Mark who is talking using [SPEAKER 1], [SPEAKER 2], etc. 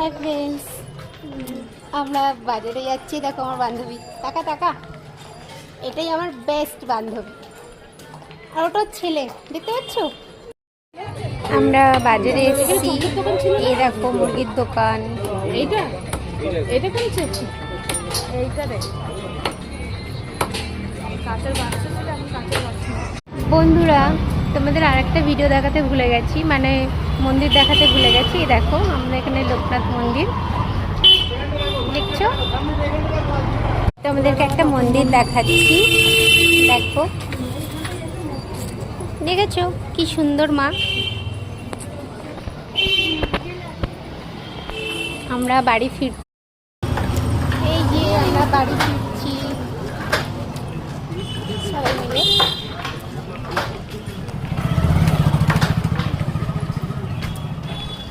[SPEAKER 1] Hi friends, আমরা বাজারে যাচ্ছি। দেখো আমার বান্ধবী, টাকা টাকা, এটাই আমার বেস্ট বান্ধবী। আর ওটা ছেলে, দেখতে পাচ্ছ? আমরা বাজারে এসেছি। এই দেখো মুরগির দোকান।
[SPEAKER 2] এইটা এটা কোন চেয়েছি এইটা রে কাঁচের বাক্স ছিল, এখন কাঁচের বাক্স নেই।
[SPEAKER 1] বন্ধুরা, তোমাদের আরেকটা ভিডিও দেখাতে ভুলে গেছি, মানে মন্দির দেখাতে ভুলে গেছি। এই দেখো আমরা এখানে লোকনাথ মন্দির দেখছো, তোমাদেরকে একটা মন্দির দেখাচ্ছি। দেখো, দেখেছো কি সুন্দর মা। আমরা বাড়ি ফির, এই যে আমরা বাড়ি ফির